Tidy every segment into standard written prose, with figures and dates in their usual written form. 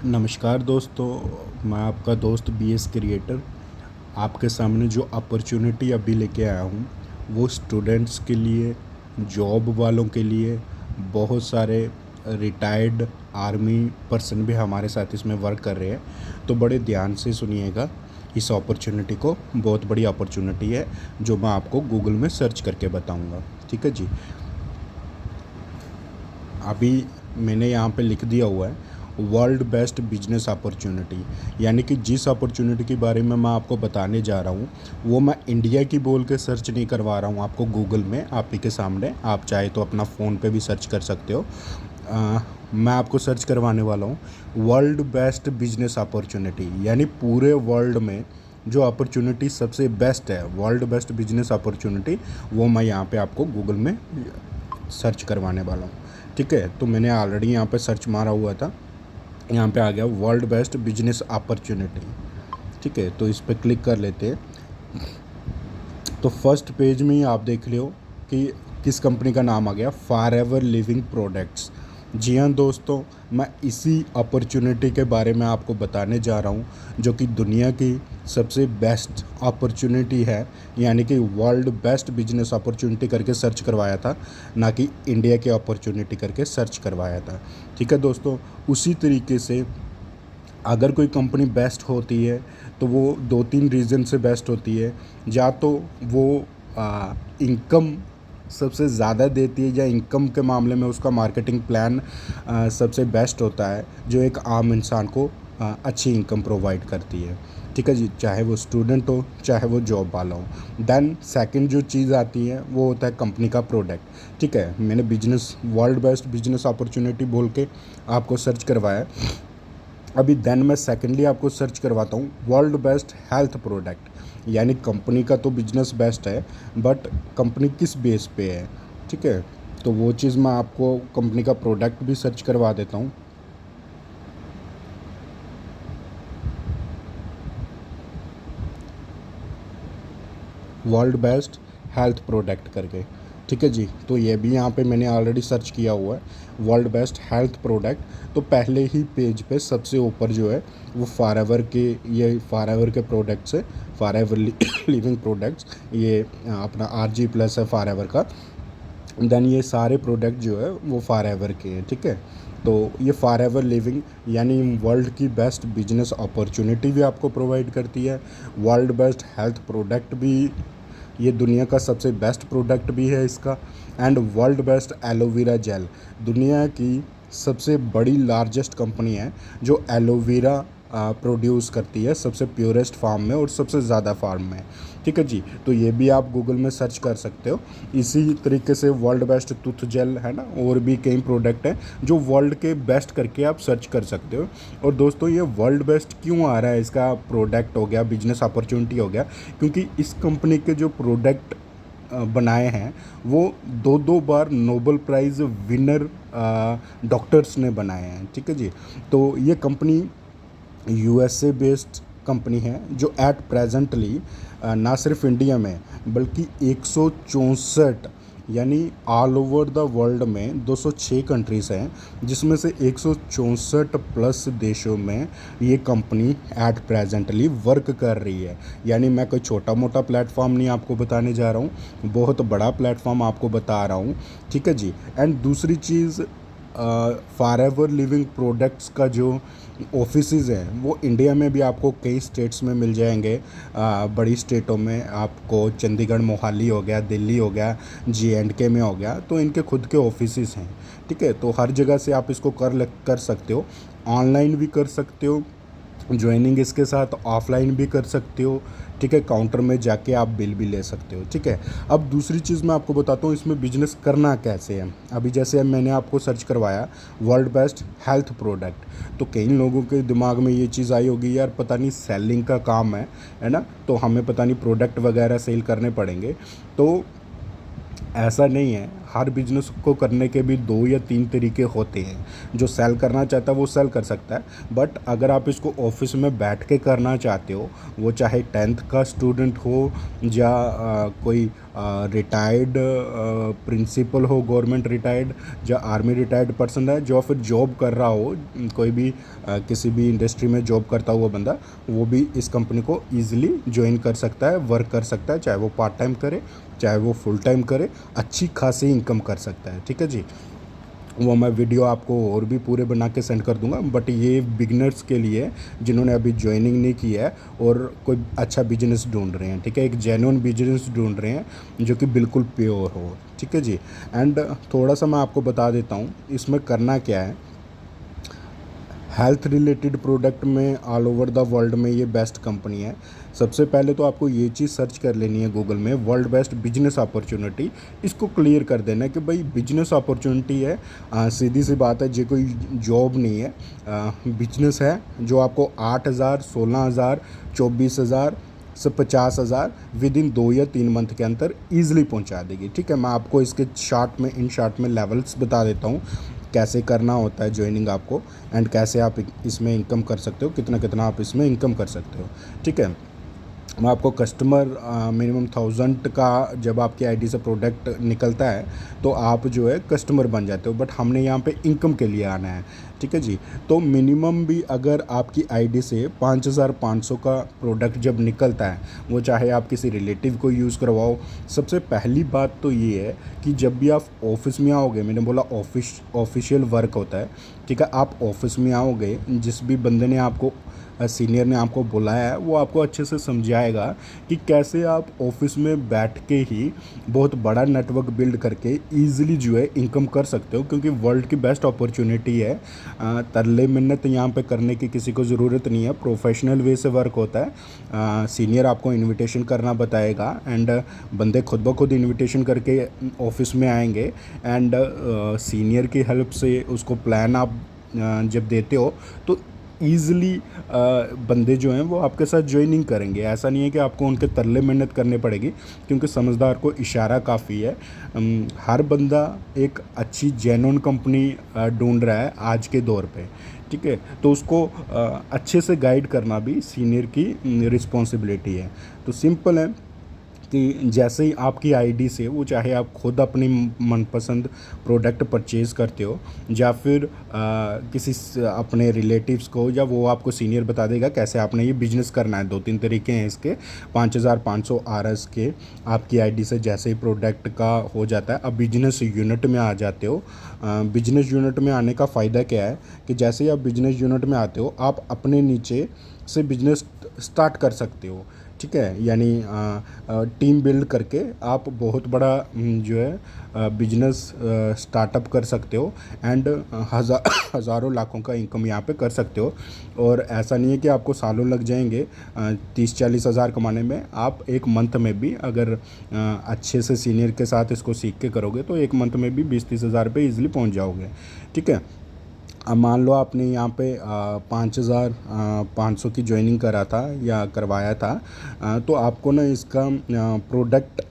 नमस्कार दोस्तों, मैं आपका दोस्त BS क्रिएटर आपके सामने जो अपॉर्चुनिटी अभी लेके आया हूँ वो स्टूडेंट्स के लिए, जॉब वालों के लिए। बहुत सारे रिटायर्ड आर्मी पर्सन भी हमारे साथ इसमें वर्क कर रहे हैं, तो बड़े ध्यान से सुनिएगा इस अपॉर्चुनिटी को। बहुत बड़ी अपॉर्चुनिटी है जो मैं आपको गूगल में सर्च करके बताऊँगा। ठीक है जी। अभी मैंने यहाँ पे लिख दिया हुआ है वर्ल्ड बेस्ट बिजनेस अपॉर्चुनिटी, यानी कि जिस अपॉर्चुनिटी के बारे में मैं आपको बताने जा रहा हूँ वो मैं इंडिया की बोल के सर्च नहीं करवा रहा हूँ आपको गूगल में, आप ही के सामने। आप चाहे तो अपना फ़ोन पे भी सर्च कर सकते हो। मैं आपको सर्च करवाने वाला हूँ वर्ल्ड बेस्ट बिजनेस अपॉर्चुनिटी, यानी पूरे वर्ल्ड में जो अपॉर्चुनिटी सबसे बेस्ट है, वर्ल्ड बेस्ट बिजनेस अपॉर्चुनिटी, वो मैं यहाँ पे आपको गूगल में सर्च करवाने वाला हूँ। ठीक है, तो मैंने ऑलरेडी यहाँ पे सर्च मारा हुआ था, यहाँ पे आ गया वर्ल्ड बेस्ट बिजनेस अपॉर्चुनिटी। ठीक है, तो इस पर क्लिक कर लेते हैं। तो फर्स्ट पेज में ही आप देख लियो कि किस कंपनी का नाम आ गया, फॉरएवर लिविंग प्रोडक्ट्स। जी हाँ दोस्तों, मैं इसी अपॉर्चुनिटी के बारे में आपको बताने जा रहा हूँ जो कि दुनिया की सबसे बेस्ट अपॉर्चुनिटी है, यानी कि वर्ल्ड बेस्ट बिजनेस अपॉर्चुनिटी करके सर्च करवाया था, ना कि इंडिया की अपॉर्चुनिटी करके सर्च करवाया था। ठीक है दोस्तों, उसी तरीके से अगर कोई कंपनी बेस्ट होती है तो वो दो तीन रीज़न से बेस्ट होती है। या तो वो इनकम सबसे ज़्यादा देती है, या इनकम के मामले में उसका मार्केटिंग प्लान सबसे बेस्ट होता है जो एक आम इंसान को अच्छी इनकम प्रोवाइड करती है। ठीक है जी, चाहे वो स्टूडेंट हो चाहे वो जॉब वाला हो। देन सेकंड जो चीज़ आती है वो होता है कंपनी का प्रोडक्ट। ठीक है, मैंने business world best business opportunity बोल के आपको सर्च करवाया है। अभी देन मैं सेकेंडली आपको सर्च करवाता हूँ वर्ल्ड बेस्ट हेल्थ प्रोडक्ट, यानी कंपनी का तो बिजनेस बेस्ट है बट कंपनी किस बेस पे है। ठीक है, तो वो चीज़ मैं आपको कंपनी का प्रोडक्ट भी सर्च करवा देता हूँ। वर्ल्ड बेस्ट हेल्थ प्रोडक्ट करके। ठीक है जी, तो ये भी यहाँ पे मैंने ऑलरेडी सर्च किया हुआ है वर्ल्ड बेस्ट हेल्थ प्रोडक्ट। तो पहले ही पेज पे सबसे ऊपर जो है वो फॉरएवर के, ये फॉरएवर के प्रोडक्ट्स है, फॉरएवर लिविंग प्रोडक्ट्स। ये अपना RG+ है फॉरएवर का। देन ये सारे प्रोडक्ट जो है वो फॉरएवर के हैं। ठीक है, तो ये फॉरएवर लिविंग यानी वर्ल्ड की बेस्ट बिजनेस अपॉर्चुनिटी भी आपको प्रोवाइड करती है, वर्ल्ड बेस्ट हेल्थ प्रोडक्ट भी, ये दुनिया का सबसे बेस्ट प्रोडक्ट भी है इसका, and world best aloe vera gel. दुनिया की सबसे बड़ी लार्जेस्ट कंपनी है जो एलोवेरा प्रोड्यूस करती है सबसे प्योरेस्ट फार्म में और सबसे ज़्यादा फार्म में। ठीक है जी, तो ये भी आप गूगल में सर्च कर सकते हो। इसी तरीके से वर्ल्ड बेस्ट टूथ जेल है ना, और भी कई प्रोडक्ट हैं जो वर्ल्ड के बेस्ट करके आप सर्च कर सकते हो। और दोस्तों ये वर्ल्ड बेस्ट क्यों आ रहा है, इसका प्रोडक्ट हो गया, बिजनेस अपॉर्चुनिटी हो गया, क्योंकि इस कंपनी के जो प्रोडक्ट बनाए हैं वो दो दो बार नोबेल प्राइज़ विनर डॉक्टर्स ने बनाए हैं। ठीक है जी, तो ये कंपनी USA बेस्ड कंपनी है जो एट प्रेजेंटली ना सिर्फ इंडिया में बल्कि 164, यानी ऑल ओवर द वर्ल्ड में 206 कंट्रीज़ हैं, जिसमें से 164 प्लस देशों में ये कंपनी एट प्रेजेंटली वर्क कर रही है। यानी मैं कोई छोटा मोटा प्लेटफॉर्म नहीं आपको बताने जा रहा हूँ, बहुत बड़ा प्लेटफॉर्म आपको बता रहा हूँ। ठीक है जी, एंड दूसरी चीज़, फॉरएवर लिविंग प्रोडक्ट्स का जो ऑफिसेज हैं वो इंडिया में भी आपको कई स्टेट्स में मिल जाएंगे। बड़ी स्टेटों में आपको चंडीगढ़, मोहाली हो गया, दिल्ली हो गया, J&K में हो गया, तो इनके खुद के ऑफिसेज हैं। ठीक है, तो हर जगह से आप इसको कर सकते हो, ऑनलाइन भी कर सकते हो, ज्वाइनिंग इसके साथ ऑफलाइन भी कर सकते हो। ठीक है, काउंटर में जाके आप बिल भी ले सकते हो। ठीक है, अब दूसरी चीज़ मैं आपको बताता हूँ इसमें बिजनेस करना कैसे है। अभी जैसे मैंने आपको सर्च करवाया वर्ल्ड बेस्ट हेल्थ प्रोडक्ट, तो कई लोगों के दिमाग में ये चीज़ आई होगी, यार पता नहीं सेलिंग का काम है ना, तो हमें पता नहीं प्रोडक्ट वगैरह सेल करने पड़ेंगे। तो ऐसा नहीं है, हर बिजनेस को करने के भी 2 या 3 तरीके होते हैं। जो सेल करना चाहता है वो सेल कर सकता है, बट अगर आप इसको ऑफिस में बैठ के करना चाहते हो, वो चाहे 10th का स्टूडेंट हो या कोई रिटायर्ड प्रिंसिपल हो, गवर्नमेंट रिटायर्ड या आर्मी रिटायर्ड पर्सन है, जो फिर जॉब कर रहा हो, कोई भी किसी भी इंडस्ट्री में जॉब करता हुआ बंदा, वो भी इस कंपनी को ईजिली ज्वाइन कर सकता है, वर्क कर सकता है, चाहे वो पार्ट टाइम करे चाहे वो फुल टाइम करे, अच्छी खासी इनकम कर सकता है। ठीक है जी, वो मैं वीडियो आपको और भी पूरे बना के सेंड कर दूंगा, बट ये बिगनर्स के लिए जिन्होंने अभी ज्वाइनिंग नहीं की है और कोई अच्छा बिजनेस ढूंढ रहे हैं। ठीक है, एक जेन्युइन बिजनेस ढूंढ रहे हैं जो कि बिल्कुल प्योर हो। ठीक है जी, एंड थोड़ा सा मैं आपको बता देता हूँ इसमें करना क्या है। हेल्थ रिलेटेड प्रोडक्ट में ऑल ओवर द वर्ल्ड में ये बेस्ट कंपनी है। सबसे पहले तो आपको ये चीज़ सर्च कर लेनी है गूगल में, वर्ल्ड बेस्ट बिजनेस अपॉर्चुनिटी। इसको क्लियर कर देना है कि भाई बिजनेस अपॉर्चुनिटी है, सीधी सी बात है, ये कोई जॉब नहीं है, बिजनेस है जो आपको 8,000, 16,000, 24,000 से 50,000 विद इन 2 या 3 मंथ के अंदर ईजिली पहुंचा देगी। ठीक है, मैं आपको इसके इन शार्ट में लेवल्स बता देता हूँ, कैसे करना होता है ज्वाइनिंग आपको, एंड कैसे आप इसमें इनकम कर सकते हो, कितना कितना आप इसमें इनकम कर सकते हो। ठीक है, मैं आपको कस्टमर मिनिमम 1000 का जब आपकी आईडी से प्रोडक्ट निकलता है तो आप जो है कस्टमर बन जाते हो, बट हमने यहाँ पे इनकम के लिए आना है। ठीक है जी, तो मिनिमम भी अगर आपकी आईडी से 5500 का प्रोडक्ट जब निकलता है, वो चाहे आप किसी रिलेटिव को यूज़ करवाओ। सबसे पहली बात तो ये है कि जब भी आप ऑफिस में आओगे, मैंने बोला ऑफिशियल वर्क होता है। ठीक है, आप ऑफिस में आओगे, जिस भी बंदे ने आपको सीनियर ने आपको बुलाया है, वो आपको अच्छे से समझाएगा कि कैसे आप ऑफिस में बैठ के ही बहुत बड़ा नेटवर्क बिल्ड करके ईजिली जो है इनकम कर सकते हो, क्योंकि वर्ल्ड की बेस्ट अपॉर्चुनिटी है। तरले मिन्नत यहाँ पे करने की किसी को ज़रूरत नहीं है, प्रोफेशनल वे से वर्क होता है। सीनियर आपको इनविटेशन करना बताएगा, एंड बंदे खुद ब खुद इनविटेशन करके ऑफिस में आएंगे, एंड सीनियर की हेल्प से उसको प्लान आप जब देते हो तो ईज़िली बंदे जो हैं वो आपके साथ ज्वाइनिंग करेंगे। ऐसा नहीं है कि आपको उनके तरले मेहनत करने पड़ेगी, क्योंकि समझदार को इशारा काफ़ी है। हर बंदा एक अच्छी जेन्युइन कंपनी ढूंढ रहा है आज के दौर पे। ठीक है, तो उसको अच्छे से गाइड करना भी सीनियर की रिस्पॉन्सिबिलिटी है। तो सिंपल है कि जैसे ही आपकी आईडी से, वो चाहे आप खुद अपनी मनपसंद प्रोडक्ट परचेज़ करते हो या फिर किसी अपने रिलेटिव्स को, या वो आपको सीनियर बता देगा कैसे आपने ये बिज़नेस करना है। 2-3 तरीके हैं इसके। 5500 आरएस के आपकी आईडी से जैसे ही प्रोडक्ट का हो जाता है, अब बिजनेस यूनिट में आ जाते हो। बिजनेस यूनिट में आने का फ़ायदा क्या है कि जैसे ही आप बिजनेस यूनिट में आते हो, आप अपने नीचे से बिजनेस स्टार्ट कर सकते हो। ठीक है, यानी टीम बिल्ड करके आप बहुत बड़ा जो है बिजनेस स्टार्टअप कर सकते हो, एंड हज़ारों लाखों का इनकम यहाँ पे कर सकते हो। और ऐसा नहीं है कि आपको सालों लग जाएंगे 30-40 हज़ार कमाने में। आप एक मंथ में भी अगर अच्छे से सीनियर के साथ इसको सीख के करोगे तो एक मंथ में भी 20-30 हज़ार पे ईज़िली पहुँच जाओगे। ठीक है, अब मान लो आपने यहाँ पे 5,500 की ज्वाइनिंग करा था या करवाया था, तो आपको ना इसका प्रोडक्ट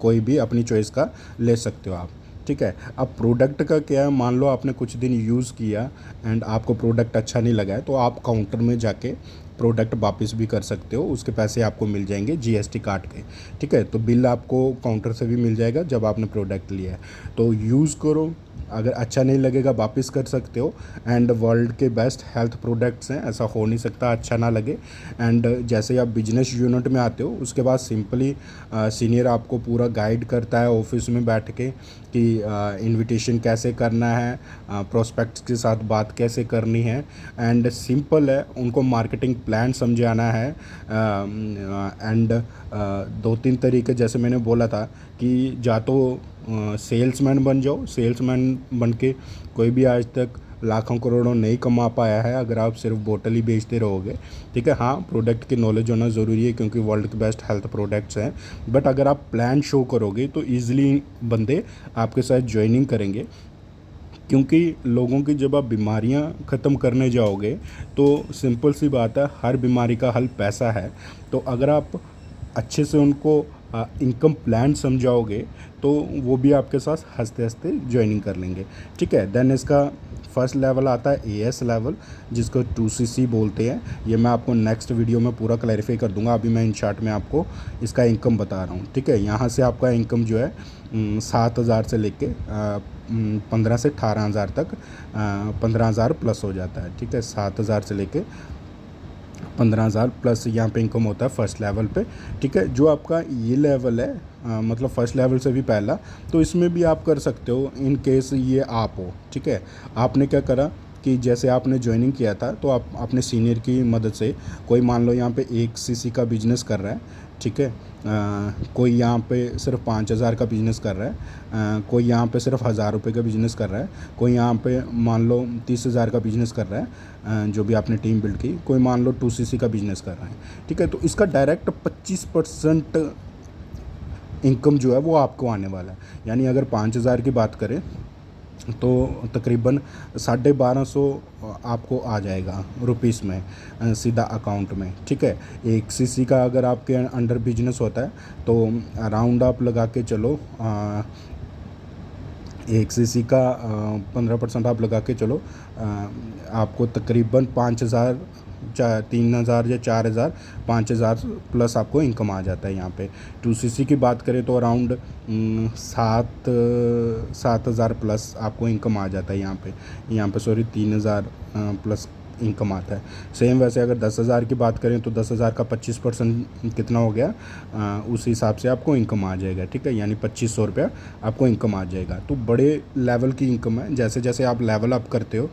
कोई भी अपनी चॉइस का ले सकते हो आप। ठीक है, अब प्रोडक्ट का क्या है, मान लो आपने कुछ दिन यूज़ किया एंड आपको प्रोडक्ट अच्छा नहीं लगा है, तो आप काउंटर में जाके प्रोडक्ट वापस भी कर सकते हो, उसके पैसे आपको मिल जाएंगे जीएसटी काट के। ठीक है, तो बिल आपको काउंटर से भी मिल जाएगा जब आपने प्रोडक्ट लिया है। तो यूज़ करो, अगर अच्छा नहीं लगेगा वापस कर सकते हो। एंड वर्ल्ड के बेस्ट हेल्थ प्रोडक्ट्स हैं, ऐसा हो नहीं सकता अच्छा ना लगे। एंड जैसे ही आप बिजनेस यूनिट में आते हो, उसके बाद सिंपली सीनियर आपको पूरा गाइड करता है ऑफिस में बैठ के कि इनविटेशन कैसे करना है, प्रोस्पेक्ट्स के साथ बात कैसे करनी है, एंड सिंपल है, उनको मार्केटिंग प्लान समझाना है। एंड 2-3 तरीके जैसे मैंने बोला था कि या तो सेल्समैन बन जाओ, सेल्समैन बन के कोई भी आज तक लाखों करोड़ों नहीं कमा पाया है अगर आप सिर्फ बोतल ही बेचते रहोगे। ठीक है, हाँ, प्रोडक्ट की नॉलेज होना ज़रूरी है क्योंकि वर्ल्ड के बेस्ट हेल्थ प्रोडक्ट्स हैं, बट अगर आप प्लान शो करोगे तो ईज़िली बंदे आपके साथ ज्वाइनिंग करेंगे। क्योंकि लोगों की जब आप बीमारियां ख़त्म करने जाओगे तो सिंपल सी बात है, हर बीमारी का हल पैसा है। तो अगर आप अच्छे से उनको इनकम प्लान समझाओगे तो वो भी आपके साथ हंसते हंसते ज्वाइनिंग कर लेंगे, ठीक है। देन इसका फर्स्ट लेवल आता है एएस लेवल, जिसको 2CC बोलते हैं। ये मैं आपको नेक्स्ट वीडियो में पूरा क्लैरिफाई कर दूंगा, अभी मैं इन शॉर्ट में आपको इसका इनकम बता रहा हूँ, ठीक है। यहाँ से आपका इनकम जो है 7,000 से लेके 15 से 18,000 तक 15,000 प्लस हो जाता है, ठीक है। 7,000 से लेके 15,000 प्लस यहाँ पे इनकम होता है फर्स्ट लेवल पे, ठीक है। जो आपका ये लेवल है मतलब फर्स्ट लेवल से भी पहला, तो इसमें भी आप कर सकते हो इन केस ये आप हो, ठीक है। आपने क्या करा कि जैसे आपने ज्वाइनिंग किया था तो आप अपने सीनियर की मदद से, कोई मान लो यहाँ पे 1 CC का बिजनेस कर रहा है, ठीक है। कोई यहाँ पे सिर्फ 5,000 का बिज़नेस कर रहा है, कोई यहाँ पे सिर्फ 1,000 रुपये का बिज़नेस कर रहा है, कोई यहाँ पे मान लो 30,000 का बिज़नेस कर रहा है, जो भी आपने टीम बिल्ड की, कोई मान लो 2CC का बिज़नेस कर रहा है, ठीक है। तो इसका डायरेक्ट 25% इनकम जो है वो आपको आने वाला है। यानी अगर 5,000 की बात करें तो तकरीबन 1,250 आपको आ जाएगा रुपीस में सीधा अकाउंट में, ठीक है। 1 CC का अगर आपके अंडर बिजनेस होता है तो अराउंड आप लगा के चलो 1 CC का 15% आप लगा के चलो, आपको तकरीबन 5,000 3,000 या 4,000 5,000 प्लस आपको इनकम आ जाता है यहाँ पे। 2CC की बात करें तो अराउंड 7,000 प्लस आपको इनकम आ जाता है यहाँ पे सॉरी 3,000 प्लस इनकम आता है। सेम वैसे अगर 10,000 की बात करें तो 10,000 का 25% कितना हो गया, उस हिसाब से आपको इनकम आ जाएगा, ठीक है। यानी 2,500 रुपया आपको इनकम आ जाएगा। तो बड़े लेवल की इनकम है। जैसे जैसे आप लेवल अप करते हो,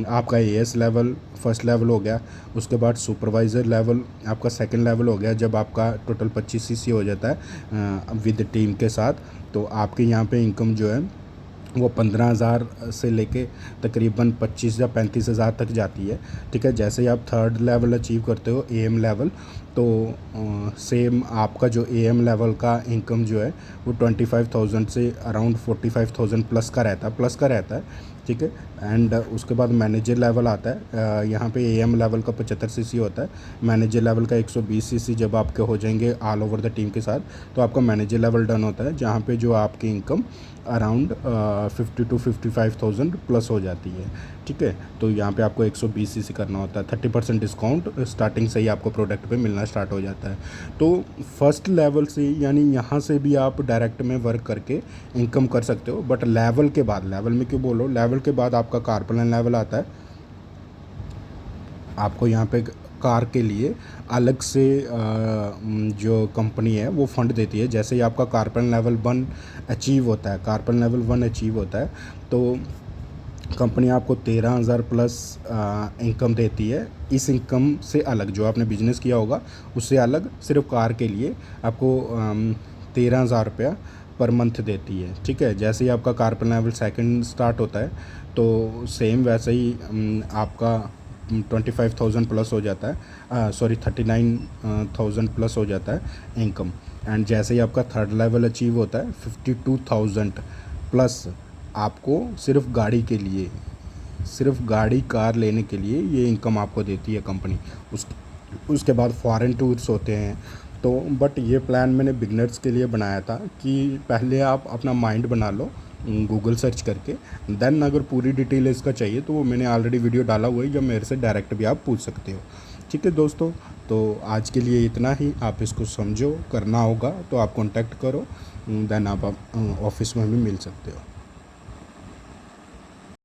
आपका एएस लेवल फर्स्ट लेवल हो गया, उसके बाद सुपरवाइज़र लेवल आपका सेकंड लेवल हो गया, जब आपका टोटल 25 CC हो जाता है विद टीम के साथ, तो आपके यहाँ पे इनकम जो है वो 15,000 से लेके तकरीबन 25 या 35,000 तक जाती है, ठीक है। जैसे ही आप थर्ड लेवल अचीव करते हो AM लेवल, तो सेम आपका जो AM लेवल का इनकम जो है वो 25,000 से अराउंड 45,000 प्लस का रहता है, ठीक है। एंड उसके बाद मैनेजर लेवल आता है। यहाँ पे AM लेवल का 75 CC होता है, मैनेजर लेवल का 120 CC जब आपके हो जाएंगे ऑल ओवर द टीम के साथ, तो आपका मैनेजर लेवल डन होता है, जहाँ पे जो आपकी इनकम अराउंड 50 to 55,000 प्लस हो जाती है, ठीक है। तो यहाँ पे आपको 120 CC करना होता है। 30% डिस्काउंट स्टार्टिंग से ही आपको प्रोडक्ट पे मिलना स्टार्ट हो जाता है। तो फर्स्ट लेवल से यानी यहाँ से भी आप डायरेक्ट में वर्क करके इनकम कर सकते हो, बट लेवल के बाद, लेवल में क्यों बोलो, लेवल के बाद आपका कार प्लान लेवल आता है। आपको यहाँ पे कार के लिए अलग से जो कंपनी है वो फंड देती है। जैसे ही आपका कारपेन लेवल 1 अचीव होता है, कारपेन लेवल 1 अचीव होता है, तो कंपनी आपको 13,000 प्लस इनकम देती है। इस इनकम से अलग जो आपने बिजनेस किया होगा उससे अलग सिर्फ कार के लिए आपको 13,000 रुपया पर मंथ देती है, ठीक है। जैसे ही आपका कारपेन लेवल सेकंड स्टार्ट होता है तो सेम वैसे ही आपका 25,000 प्लस हो जाता है, सॉरी 39,000 प्लस हो जाता है इनकम। एंड जैसे ही आपका थर्ड लेवल अचीव होता है 52,000 प्लस आपको सिर्फ गाड़ी के लिए, सिर्फ गाड़ी कार लेने के लिए ये इनकम आपको देती है कंपनी। उसके बाद फॉरेन टूर्स होते हैं। तो बट ये प्लान मैंने बिगनर्स के लिए बनाया था कि पहले आप अपना माइंड बना लो गूगल सर्च करके, देन अगर पूरी डिटेल इसका चाहिए तो वो मैंने ऑलरेडी वीडियो डाला हुआ है, या मेरे से डायरेक्ट भी आप पूछ सकते हो, ठीक है दोस्तों। तो आज के लिए इतना ही। आप इसको समझो, करना होगा तो आप कांटेक्ट करो, देन आप ऑफिस में भी मिल सकते हो।